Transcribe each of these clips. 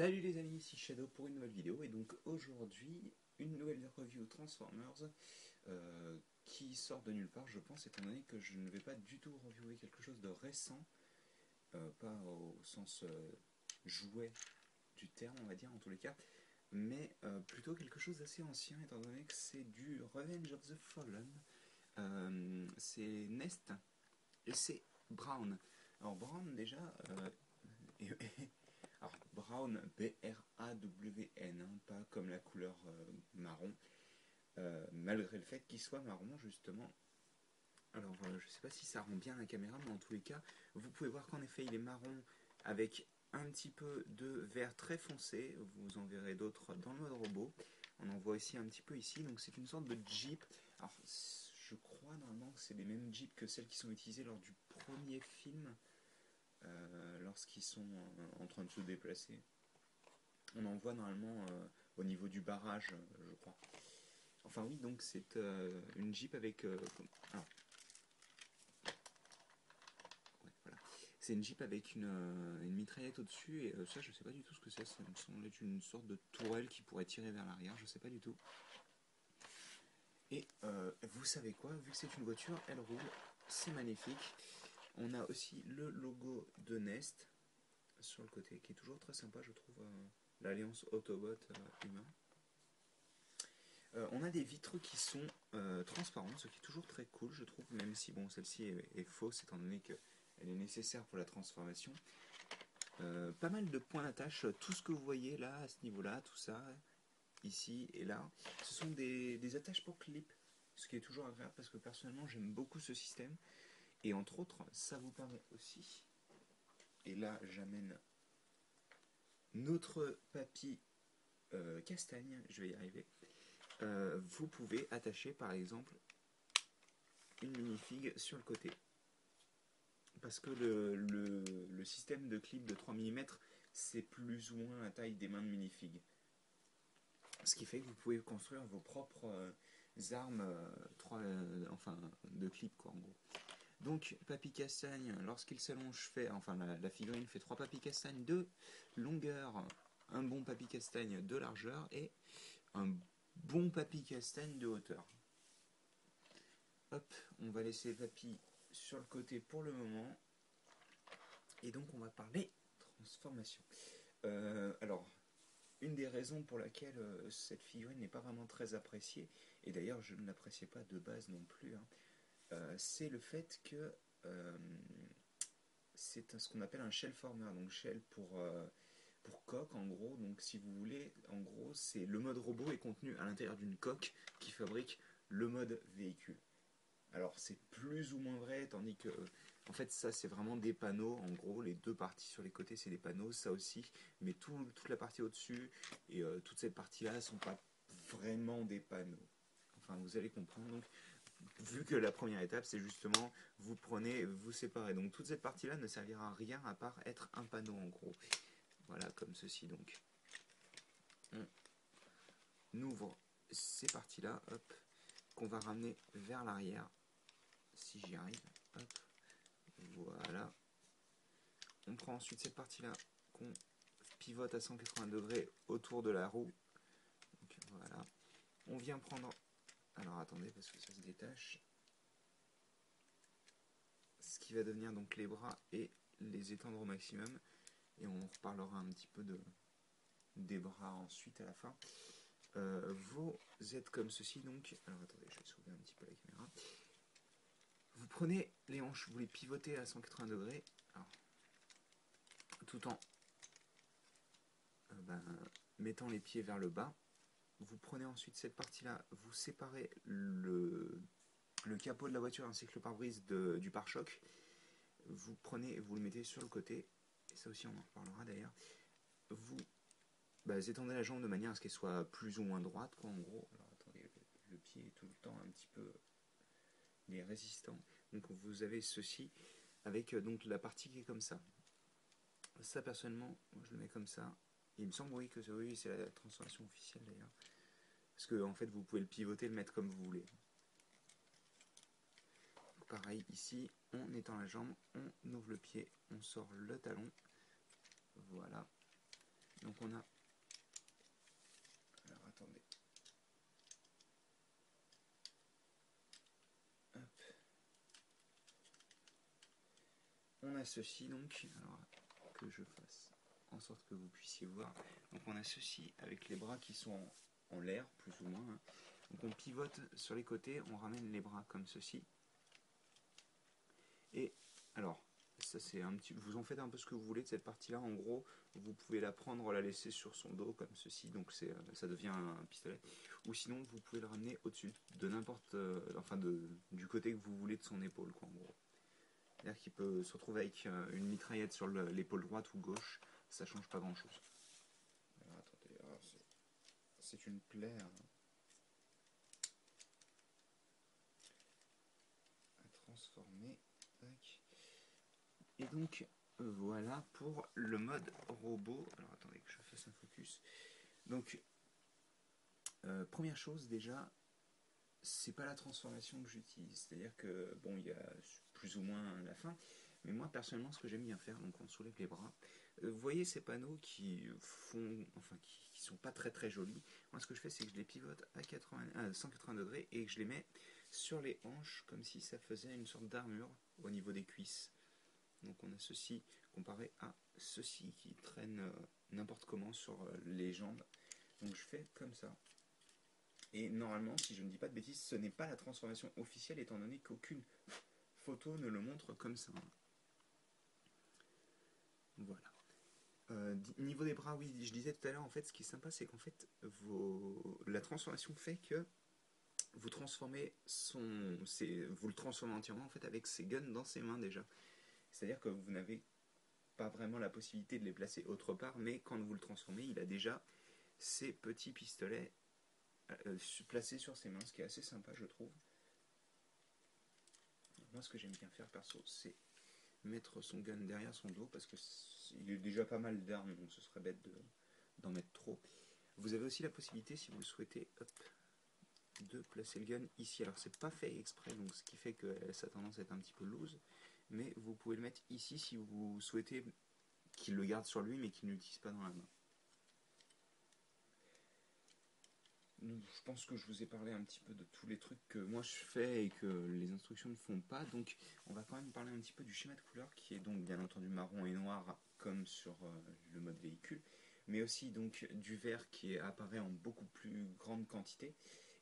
Salut les amis, ici Shadow pour une nouvelle vidéo et donc aujourd'hui une nouvelle review Transformers qui sort de nulle part je pense étant donné que je ne vais pas du tout reviewer quelque chose de récent, pas au sens jouet du terme on va dire en tous les cas, mais plutôt quelque chose d'assez ancien étant donné que c'est du Revenge of the Fallen, c'est Nest et c'est Brown. Alors Brown déjà, alors Brown, B-R-A-W-N, hein, pas comme la couleur marron, malgré le fait qu'il soit marron justement. Alors je sais pas si ça rend bien la caméra, mais en tous les cas, vous pouvez voir qu'en effet il est marron avec un petit peu de vert très foncé. Vous en verrez d'autres dans le mode robot. On en voit aussi un petit peu ici, donc c'est une sorte de Jeep. Alors je crois normalement que c'est les mêmes Jeeps que celles qui sont utilisées lors du premier film, lorsqu'ils sont en train de se déplacer. On en voit normalement au niveau du barrage, je crois. Enfin oui, donc c'est une Jeep avec... alors, ouais, voilà. C'est une Jeep avec une mitraillette au-dessus, et ça je sais pas du tout ce que c'est, ça me semble être une sorte de tourelle qui pourrait tirer vers l'arrière, je sais pas du tout. Et vous savez quoi, vu que c'est une voiture, elle roule, c'est magnifique. On a aussi le logo de Nest sur le côté, qui est toujours très sympa je trouve, l'alliance Autobot humain. On a des vitres qui sont transparentes, ce qui est toujours très cool, je trouve, même si bon, celle-ci est fausse étant donné qu'elle est nécessaire pour la transformation. Pas mal de points d'attache, tout ce que vous voyez là, à ce niveau-là, tout ça, ici et là, ce sont des attaches pour clip, ce qui est toujours agréable parce que personnellement j'aime beaucoup ce système. Et entre autres, ça vous permet aussi, et là j'amène notre papy castagne, je vais y arriver. Vous pouvez attacher par exemple une minifig sur le côté. Parce que le système de clip de 3 mm, c'est plus ou moins la taille des mains de minifig. Ce qui fait que vous pouvez construire vos propres armes enfin, de clip, quoi, en gros. Donc, Papy Castagne, lorsqu'il s'allonge, fait, enfin, la figurine fait 3 Papy Castagne de longueur, un bon Papy Castagne de largeur et un bon Papy Castagne de hauteur. Hop, on va laisser Papy sur le côté pour le moment. Et donc on va parler transformation. Alors, une des raisons pour laquelle cette figurine n'est pas vraiment très appréciée, et d'ailleurs je ne l'appréciais pas de base non plus, hein, c'est le fait que c'est ce qu'on appelle un shell former, donc shell pour coque en gros. Donc si vous voulez, en gros c'est le mode robot est contenu à l'intérieur d'une coque qui fabrique le mode véhicule. Alors c'est plus ou moins vrai, tandis que en fait ça c'est vraiment des panneaux, en gros les deux parties sur les côtés c'est des panneaux, ça aussi, mais toute la partie au-dessus et toute cette partie-là ne sont pas vraiment des panneaux. Enfin vous allez comprendre, donc vu que la première étape c'est justement vous prenez, vous séparez, donc toute cette partie-là ne servira à rien à part être un panneau en gros. Voilà comme ceci donc. On ouvre ces parties-là, hop, qu'on va ramener vers l'arrière. Si j'y arrive, hop, voilà. On prend ensuite cette partie-là qu'on pivote à 180 degrés autour de la roue. Donc, voilà. On vient prendre... Alors attendez, parce que ça se détache. Ce qui va devenir donc les bras et les étendre au maximum. Et on reparlera un petit peu des bras ensuite à la fin. Vous êtes comme ceci donc... Alors attendez, je vais sauver un petit peu la caméra. Vous prenez les hanches, vous les pivotez à 180 degrés. Alors, tout en mettant les pieds vers le bas. Vous prenez ensuite cette partie-là, vous séparez le capot de la voiture ainsi que le pare-brise du pare-choc. Vous prenez et vous le mettez sur le côté. Et ça aussi, on en reparlera d'ailleurs. Vous étendez la jambe de manière à ce qu'elle soit plus ou moins droite, quoi, en gros. Alors attendez, le pied est tout le temps un petit peu... Il est résistant. Donc vous avez ceci avec donc la partie qui est comme ça. Ça, personnellement, moi, je le mets comme ça. Et il me semble, oui, que oui, c'est la transformation officielle d'ailleurs. Parce que en fait vous pouvez le pivoter, le mettre comme vous voulez. Pareil ici, on étend la jambe, on ouvre le pied, on sort le talon. Voilà. Donc on a... Alors attendez. Hop. On a ceci donc, alors que je fasse en sorte que vous puissiez voir. Donc on a ceci avec les bras qui sont en l'air, plus ou moins. Donc on pivote sur les côtés, on ramène les bras comme ceci. Et alors, ça c'est un petit, vous en faites un peu ce que vous voulez de cette partie-là. En gros, vous pouvez la prendre, la laisser sur son dos comme ceci, donc ça devient un pistolet. Ou sinon, vous pouvez le ramener au-dessus de n'importe, enfin du côté que vous voulez de son épaule, quoi, en gros. C'est-à-dire qu'il peut se retrouver avec une mitraillette sur l'épaule droite ou gauche, ça change pas grand-chose. Alors attendez, c'est une plaie à transformer. Tac. Et donc voilà pour le mode robot. Alors attendez que je fasse un focus. Donc première chose déjà, c'est pas la transformation que j'utilise. C'est-à-dire que bon, il y a plus ou moins la fin. Mais moi personnellement, ce que j'aime bien faire, donc on soulève les bras. Vous voyez ces panneaux qui font, enfin qui sont pas très très jolis. Moi, ce que je fais, c'est que je les pivote à 180 degrés et que je les mets sur les hanches comme si ça faisait une sorte d'armure au niveau des cuisses. Donc on a ceci comparé à ceci qui traîne n'importe comment sur les jambes. Donc je fais comme ça. Et normalement, si je ne dis pas de bêtises, ce n'est pas la transformation officielle étant donné qu'aucune photo ne le montre comme ça. Voilà. Niveau des bras, oui, je disais tout à l'heure, en fait, ce qui est sympa, c'est qu'en fait, la transformation fait que vous transformez vous le transformez entièrement en fait avec ses guns dans ses mains déjà. C'est-à-dire que vous n'avez pas vraiment la possibilité de les placer autre part, mais quand vous le transformez, il a déjà ses petits pistolets placés sur ses mains, ce qui est assez sympa, je trouve. Moi, ce que j'aime bien faire perso, c'est mettre son gun derrière son dos parce que il est déjà pas mal d'armes, donc ce serait bête d'en mettre trop. Vous avez aussi la possibilité, si vous le souhaitez, hop, de placer le gun ici. Alors c'est pas fait exprès, donc ce qui fait que ça a tendance à être un petit peu loose, mais vous pouvez le mettre ici si vous souhaitez qu'il le garde sur lui mais qu'il ne l'utilise pas dans la main. Je pense que je vous ai parlé un petit peu de tous les trucs que moi je fais et que les instructions ne font pas, donc on va quand même parler un petit peu du schéma de couleur qui est donc bien entendu marron et noir comme sur le mode véhicule, mais aussi donc du vert qui apparaît en beaucoup plus grande quantité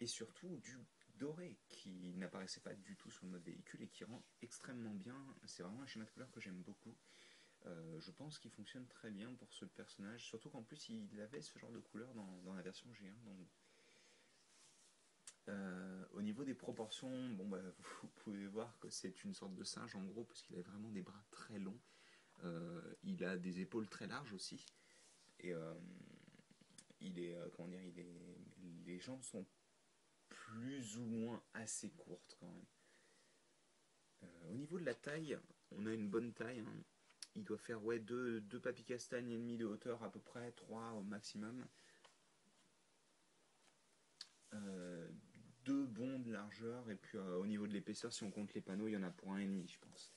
et surtout du doré qui n'apparaissait pas du tout sur le mode véhicule et qui rend extrêmement bien. C'est vraiment un schéma de couleur que j'aime beaucoup. Je pense qu'il fonctionne très bien pour ce personnage, surtout qu'en plus il avait ce genre de couleur dans la version G1. Donc, au niveau des proportions, bon, bah, vous pouvez voir que c'est une sorte de singe en gros, parce qu'il a vraiment des bras très longs. Il a des épaules très larges aussi. Et il est, comment dire, les jambes sont plus ou moins assez courtes quand même. Au niveau de la taille, on a une bonne taille. Hein. Il doit faire ouais, deux papilles castagnes et demi de hauteur à peu près, 3 au maximum. Euh, 2 bons de largeur et puis au niveau de l'épaisseur, si on compte les panneaux, il y en a pour 1,5 je pense.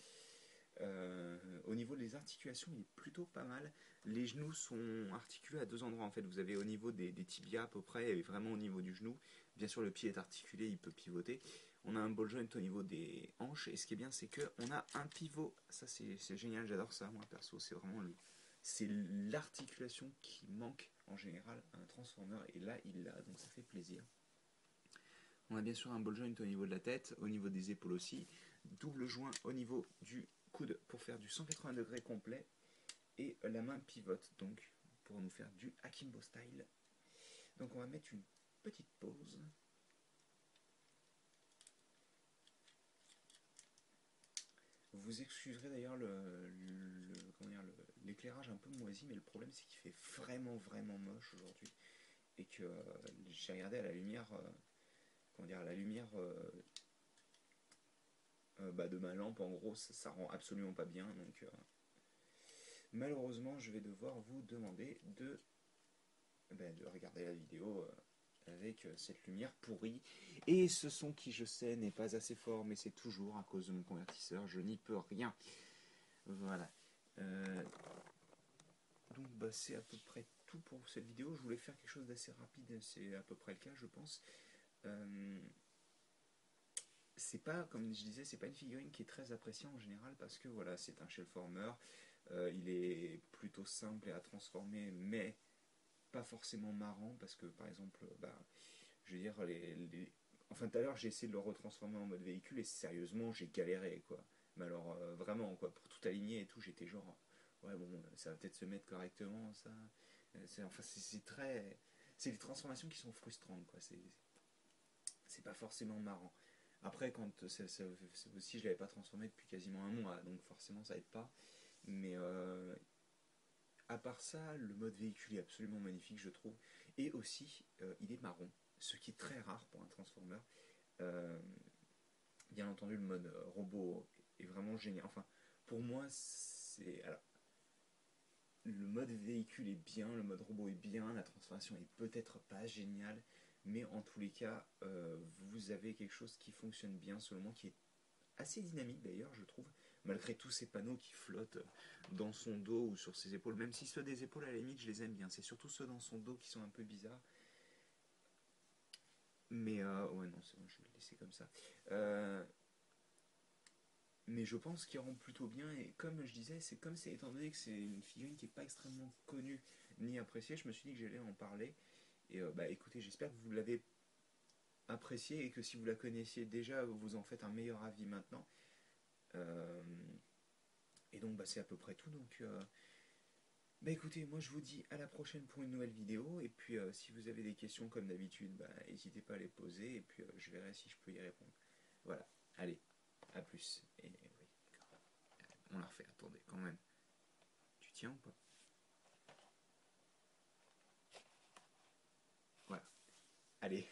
Au niveau des articulations, il est plutôt pas mal. Les genoux sont articulés à 2 endroits en fait. Vous avez au niveau des tibias à peu près et vraiment au niveau du genou. Bien sûr, le pied est articulé, il peut pivoter. On a un ball joint au niveau des hanches et ce qui est bien, c'est qu'on a un pivot. Ça, c'est génial, j'adore ça, moi perso. C'est vraiment c'est l'articulation qui manque en général à un transformer et là, il l'a, donc ça fait plaisir. On a bien sûr un ball joint au niveau de la tête, au niveau des épaules aussi. Double joint au niveau du coude pour faire du 180 degrés complet. Et la main pivote donc pour nous faire du akimbo style. Donc on va mettre une petite pause. Vous excuserez d'ailleurs l'éclairage un peu moisi, mais le problème c'est qu'il fait vraiment moche aujourd'hui. Et que j'ai regardé à la lumière, à la lumière de ma lampe, en gros, ça rend absolument pas bien. Donc malheureusement, je vais devoir vous demander de regarder la vidéo avec cette lumière pourrie. Et ce son qui, je sais, n'est pas assez fort, mais c'est toujours à cause de mon convertisseur. Je n'y peux rien. Voilà. Donc, c'est à peu près tout tout pour cette vidéo. Je voulais faire quelque chose d'assez rapide, c'est à peu près le cas, je pense. Euh, c'est pas, comme je disais, c'est pas une figurine qui est très appréciée en général parce que voilà, c'est un shellformer. Il est plutôt simple à transformer, mais pas forcément marrant parce que par exemple, bah, je veux dire, enfin tout à l'heure j'ai essayé de le retransformer en mode véhicule et sérieusement j'ai galéré quoi. Mais alors vraiment quoi, pour tout aligner et tout, j'étais genre ouais bon, ça va peut-être se mettre correctement ça. Enfin c'est très, c'est des transformations qui sont frustrantes quoi. C'est pas forcément marrant. Après quand aussi je l'avais pas transformé depuis quasiment un mois donc forcément ça aide pas. Mais à part ça, le mode véhicule est absolument magnifique, je trouve. Et aussi, il est marron, ce qui est très rare pour un Transformer. Euh, Bien entendu, le mode robot est vraiment génial. Enfin, pour moi, c'est. Alors, le mode véhicule est bien, le mode robot est bien, la transformation est peut-être pas géniale, mais en tous les cas, vous avez quelque chose qui fonctionne bien, seulement qui est assez dynamique d'ailleurs, je trouve, malgré tous ces panneaux qui flottent dans son dos ou sur ses épaules, même si ceux des épaules à la limite je les aime bien, c'est surtout ceux dans son dos qui sont un peu bizarres. Mais ouais non c'est bon, je vais le laisser comme ça. Euh, mais je pense qu'il rend plutôt bien et comme je disais, c'est comme c'est étant donné que c'est une figurine qui n'est pas extrêmement connue ni appréciée, je me suis dit que j'allais en parler. Et bah écoutez, j'espère que vous l'avez appréciée et que si vous la connaissiez déjà, vous en faites un meilleur avis maintenant. Euh, et donc bah, c'est à peu près tout. Donc bah écoutez, moi je vous dis à la prochaine pour une nouvelle vidéo. Et puis si vous avez des questions comme d'habitude, bah, n'hésitez pas à les poser. Et puis je verrai si je peux y répondre. Voilà, allez, à plus. Et oui, on la refait, attendez quand même. Tu tiens ou pas? Voilà, allez.